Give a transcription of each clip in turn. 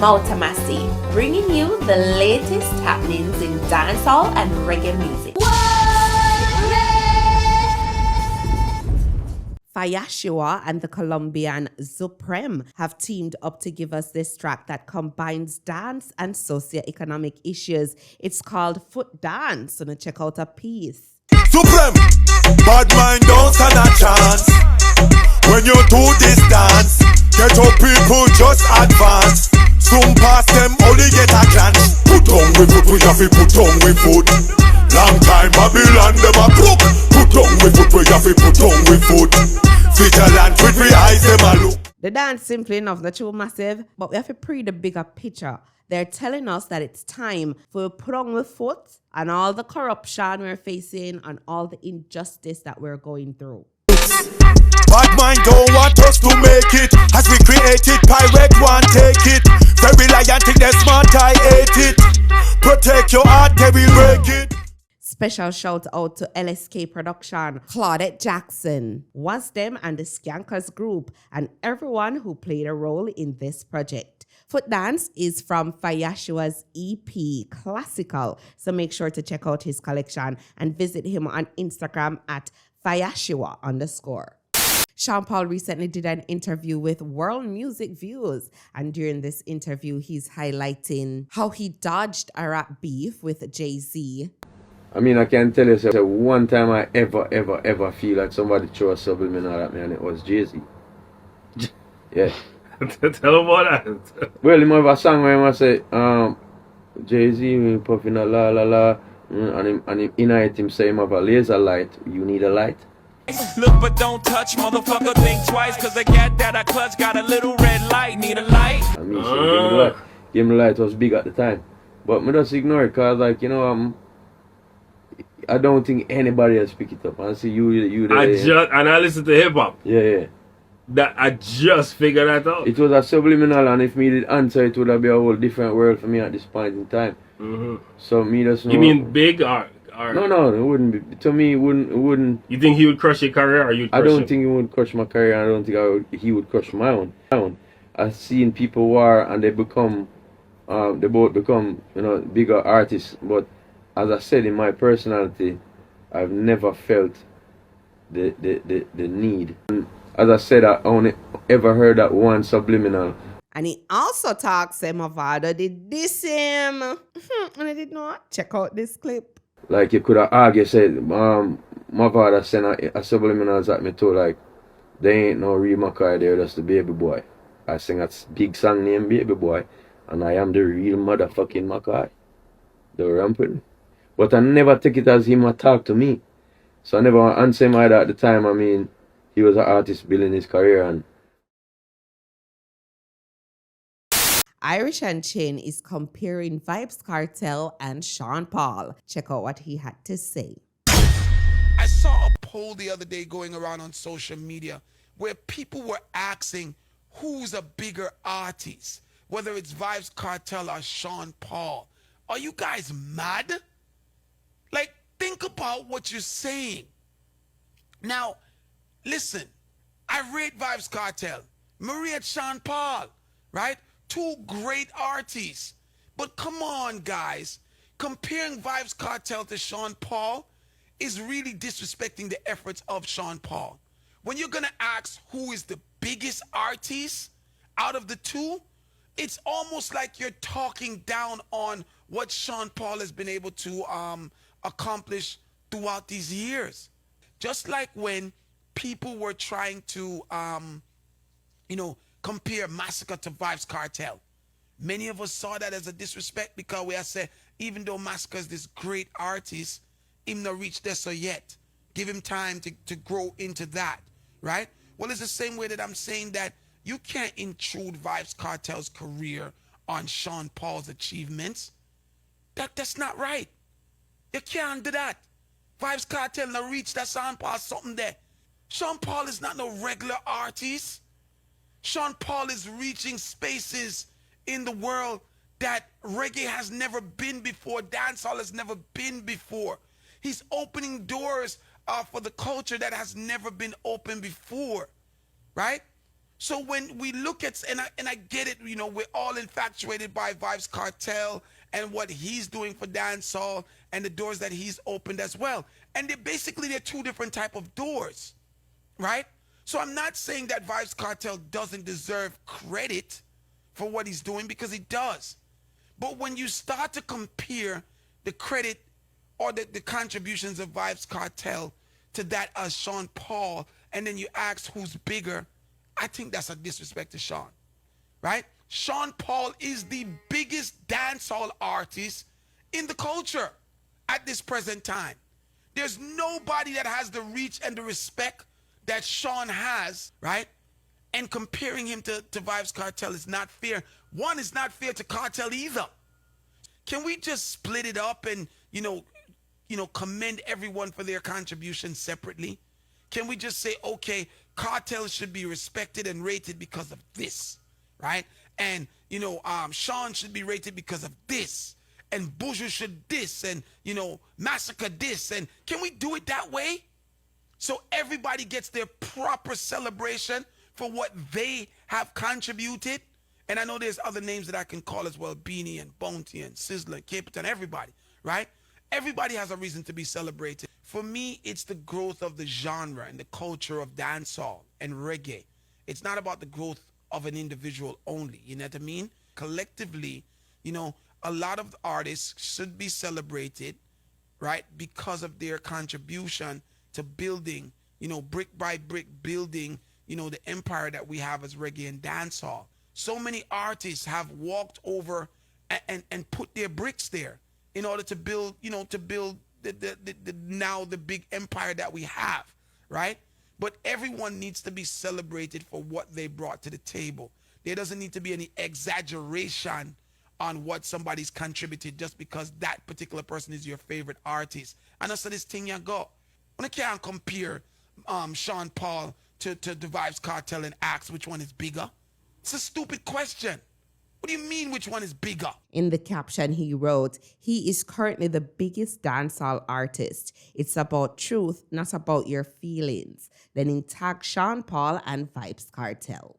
Mouta Massi, bringing you the latest happenings in dancehall and reggae music. FhiyahShua and the Colombian ZOOPREME have teamed up to give us this track that combines dance and socio-economic issues. It's called Foot Dance, so check out a piece. ZOOPREME, bad mind don't stand a chance. When you do this dance, get up people just advance. Soon past them only get a glance. Put on with foot, we have to put on with foot. Long time Babylon them a crook. Put on with foot, we have to put on with foot. Vigilant with we eyes them a look. The dance simply enough, not too massive, but we have to pre the bigger picture. They're telling us that it's time for put on with foot and all the corruption we're facing and all the injustice that we're going through. Bad mind don't want us to make it. As we create it, pirate want take it. Very lion think they're smart, I hate it. Protect your heart, they will break it. Special shout out to LSK Production, Claudette Jackson, Was Them and the Skankers Group, and everyone who played a role in this project. Foot Dance is from FhiyahShua's EP, Classical, so make sure to check out his collection and visit him on Instagram at FhiyahShua_. Sean Paul recently did an interview with World Music Views, and during this interview, he's highlighting how he dodged a rap beef with Jay-Z. I mean, I can tell you, so one time I ever feel like somebody threw a subliminal at me, and it was Jay-Z. Yeah. Tell him about that. Well, he have a song where he say, Jay-Z puffing a la la la, and him in it him say him have a laser light. You need a light? Look but don't touch, motherfucker, think twice, cause I got that I clutch, got a little red light, need a light. I mean, so give him the light. Give him the light was big at the time. But me just ignore it, cause like, you know, I don't think anybody else pick it up. I see you there. And I listen to hip hop. Yeah. That I just figured that out. It was a subliminal, and if me did answer, it would have been a whole different world for me at this point in time. So me just know. You mean big or No, it wouldn't be. To me, it wouldn't. You think he would crush your career, or you'd crush I don't him? think he would crush my career. I don't think he would crush my own. I've seen people war and they both become, you know, bigger artists. But as I said, in my personality, I've never felt the need. And as I said, I only ever heard that one subliminal. And he also talks say Mavado did this him. And I did not. Check out this clip. Like you could have argued, said, Mavado sent a subliminal at me too, like, there ain't no real Makai there, that's the baby boy. I sing a big song named Baby Boy, and I am the real motherfucking Makai. The rampant. But I never take it as him talk to me. So I never answer him either at the time. I mean, he was an artist building his career, and Irish and Chain is comparing Vybz Kartel and Sean Paul. Check out what he had to say. I saw a poll the other day going around on social media where people were asking who's a bigger artist, whether it's Vybz Kartel or Sean Paul. Are you guys mad? Like, think about what you're saying. Now, listen, I rate Vybz Kartel. Maria Sean Paul, right? Two great artists. But come on, guys. Comparing Vybz Kartel to Sean Paul is really disrespecting the efforts of Sean Paul. When you're going to ask who is the biggest artist out of the two, it's almost like you're talking down on what Sean Paul has been able to accomplish throughout these years. Just like when people were trying to, compare Massacre to Vybz Kartel. Many of us saw that as a disrespect because we have said, even though Massacre is this great artist, him not reach there so yet. Give him time to grow into that, right? Well, it's the same way that I'm saying that you can't intrude Vybz Kartel's career on Sean Paul's achievements. That's not right. You can't do that. Vybz Kartel not reach that Sean Paul something there. Sean Paul is not no regular artist. Sean Paul is reaching spaces in the world that reggae has never been before, dancehall has never been before. He's opening doors for the culture that has never been open before, right? So when we look at, and I get it, you know, we're all infatuated by Vybz Kartel and what he's doing for dancehall and the doors that he's opened as well. And they're two different type of doors, right? So I'm not saying that Vybz Kartel doesn't deserve credit for what he's doing, because he does. But when you start to compare the credit or the contributions of Vybz Kartel to that of Sean Paul, and then you ask who's bigger, I think that's a disrespect to Sean, right? Sean Paul is the biggest dancehall artist in the culture at this present time. There's nobody that has the reach and the respect that Sean has, right? And comparing him to Vybz Kartel is not fair. One, is not fair to Kartel either. Can we just split it up and, you know, commend everyone for their contributions separately? Can we just say, okay, Kartel should be respected and rated because of this, right? And, you know, Sean should be rated because of this, and Buju should this, and, you know, Massacre this, and can we do it that way? So everybody gets their proper celebration for what they have contributed. And I know there's other names that I can call as well, Beanie and Bounty and Sizzler and Capleton, everybody, right? Everybody has a reason to be celebrated. For me, it's the growth of the genre and the culture of dancehall and reggae. It's not about the growth of an individual only, you know what I mean? Collectively, you know, a lot of the artists should be celebrated, right? Because of their contribution to building, you know, brick by brick building, you know, the empire that we have as reggae and dancehall. So many artists have walked over and put their bricks there in order to build, you know, to build now the big empire that we have, right? But everyone needs to be celebrated for what they brought to the table. There doesn't need to be any exaggeration on what somebody's contributed just because that particular person is your favorite artist. And also this thing you go. I can't compare Sean Paul to the Vybz Kartel and ask which one is bigger. It's a stupid question. What do you mean which one is bigger? In the caption he wrote, he is currently the biggest dancehall artist. It's about truth, not about your feelings. Then he tagged Sean Paul and Vybz Kartel.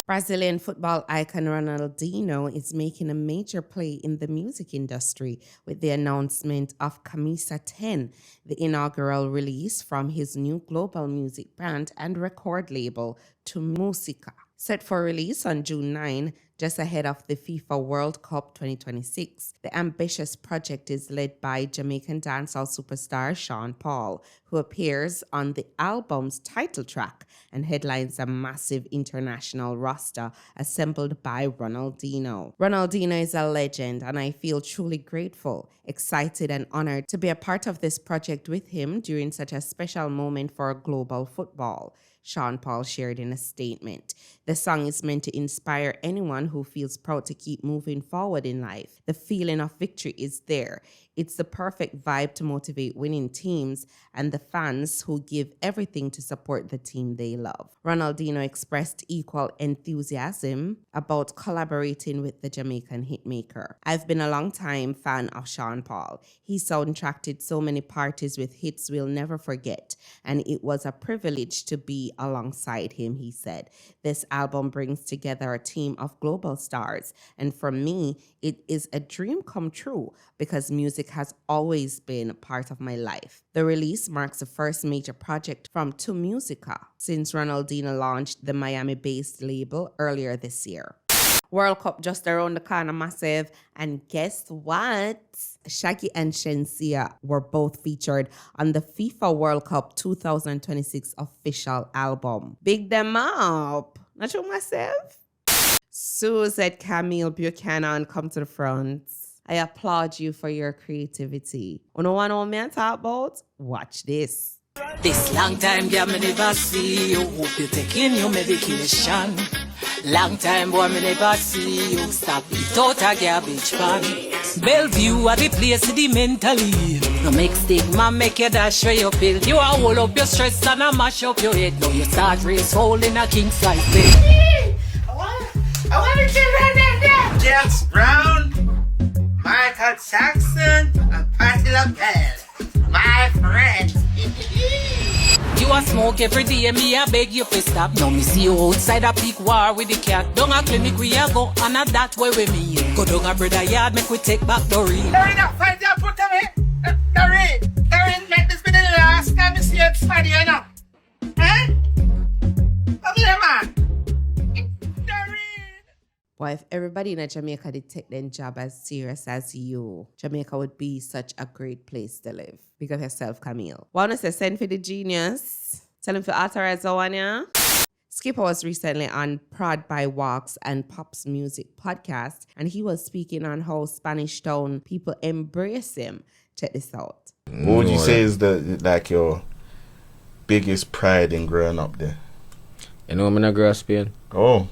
Brazilian football icon Ronaldinho is making a major play in the music industry with the announcement of Camisa 10, the inaugural release from his new global music brand and record label, To Musica. Set for release on June 9, just ahead of the FIFA World Cup 2026, the ambitious project is led by Jamaican dancehall superstar Sean Paul, who appears on the album's title track and headlines a massive international roster assembled by Ronaldinho. Ronaldinho is a legend, and I feel truly grateful, excited, and honored to be a part of this project with him during such a special moment for global football, Sean Paul shared in a statement. The song is meant to inspire anyone who feels proud to keep moving forward in life. The feeling of victory is there. It's the perfect vibe to motivate winning teams and the fans who give everything to support the team they love. Ronaldinho expressed equal enthusiasm about collaborating with the Jamaican hitmaker. I've been a long-time fan of Sean Paul. He soundtracked so many parties with hits we'll never forget, and it was a privilege to be alongside him, he said. This album brings together a team of global stars, and for me, it is a dream come true because music has always been part of my life. The release marks the first major project from To Musica since Ronaldinho launched the Miami-based label earlier this year. World Cup just around the corner, massive. And guess what? Shaggy and Shensia were both featured on the FIFA World Cup 2026 official album. Big them up. Not sure myself. Suzette Camille Buchanan, come to the front. I applaud you for your creativity. You know what I want me to talk about? Watch this. This long time, girl, me never see you. Hope you taking your medication. Long time, boy, me never see you. Stop it out a garbage pan. Bellevue are the place to the mentally. No make stigma, make you dash where you feel. You a hold up your stress and a mash up your head. Now you start race hole in a king size bed. I want to get right there. James Brown, Michael Jackson, and Patti LaBelle, my friend. You you a smoke every day, me I beg you to stop. Now me see you outside a peak war with the cat. Down a clinic we a go, and a that way we me. Go down a brother yard, make we take back the ring. Doreen, find your foot on me. Doreen, make this be the last time you see it funny, you know. Huh? Come here, man. Well, if everybody in Jamaica did take their job as serious as you, Jamaica would be such a great place to live. Big up yourself, Camille. Want to send for the genius? Tell him to authorize the one, yeah? Skippa was recently on Prod by Walks and Pop's Music podcast, and he was speaking on how Spanish Town people embrace him. Check this out. What would you say is like your biggest pride in growing up there? You know, I'm in a girl Spain. Oh.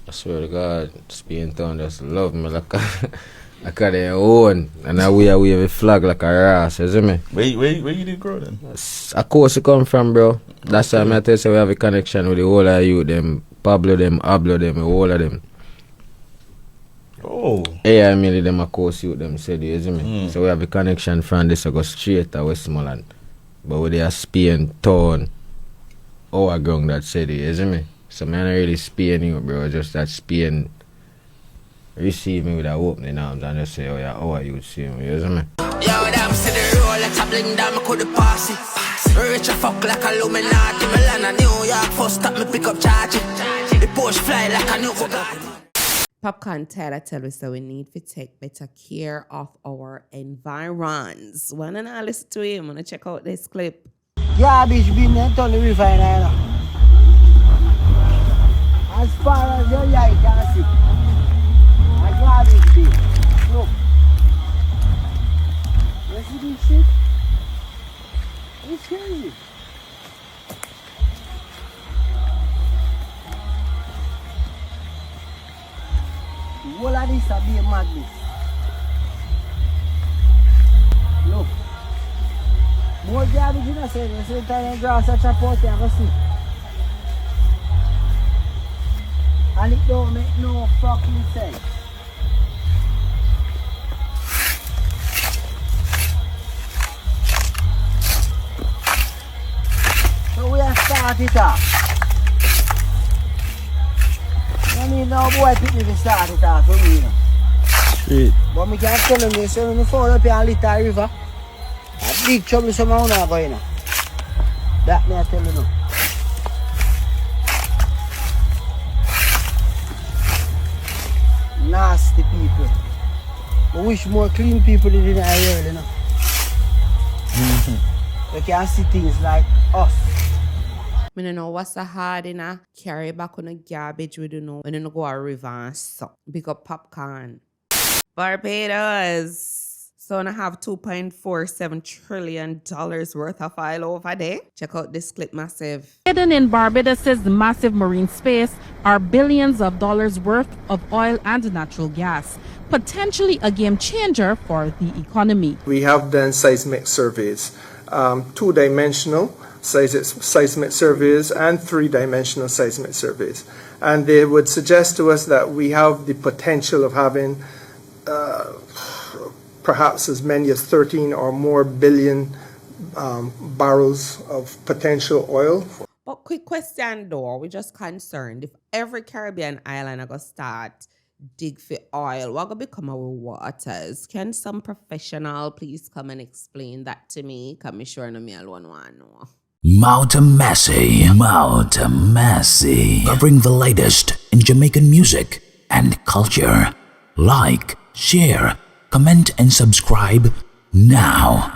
I swear to God, Spain Town just love me like they own. And now we have a flag like a ass, you see me? Where you did grow then? Of course you come from, bro. That's why I tell you we have a connection with the whole of you, them, Pablo them, Ablo them, the whole of them. Oh. Yeah, I mean them of course you them said, you see me? So we have a connection from this, I go straight to Westmoreland. But with the Spain Town, our ground that said it, you see me? So man, I don't really Spain you, bro. Just that Spain receive me with an opening arms and just say, oh yeah, how are you see me? You see me? Yo, them see the roll, let's bling down, me could pass it. Rich a fuck like a Illuminati. Milan and New York, first stop me pick up charge it. The Porsche fly like a new Bugatti. Popcorn tell us that we need to take better care of our environs. Wanna now listen to him? Wanna check out this clip? Garbage bin there on the river now. As far as your eye can see, a garbage bin. Look. You see this shit? It's crazy. The whole of this will be a madness. Look. More garbage in the same. Every time you draw such a pot, you can see. And it don't make no fucking sense. So we have started it off. I mean, no boy pick me to start it off for me. Straight. But me can't tell them, so when you fall up here and litter a river, a big trouble somehow now going on. That me I tell you now. Nasty people. I wish more clean people did in our world, you know. They can see things like us. I don't know what's so hard in carry back on the garbage we don't know when you go a river and suck. Big up popcorn. Barbados. So I have $2.47 trillion worth of oil over there. Check out this clip, massive. Hidden in Barbados' massive marine space are billions of dollars worth of oil and natural gas, potentially a game changer for the economy. We have done seismic surveys, two-dimensional seismic surveys and three-dimensional seismic surveys. And they would suggest to us that we have the potential of having perhaps as many as 13 or more billion barrels of potential oil. But quick question though, we're just concerned if every Caribbean island are going to start dig for oil, what going to become our waters? Can some professional please come and explain that to me? Because I'm sure no me alone want to know. Mouta Massi, covering the latest in Jamaican music and culture. Like, share, comment and subscribe now.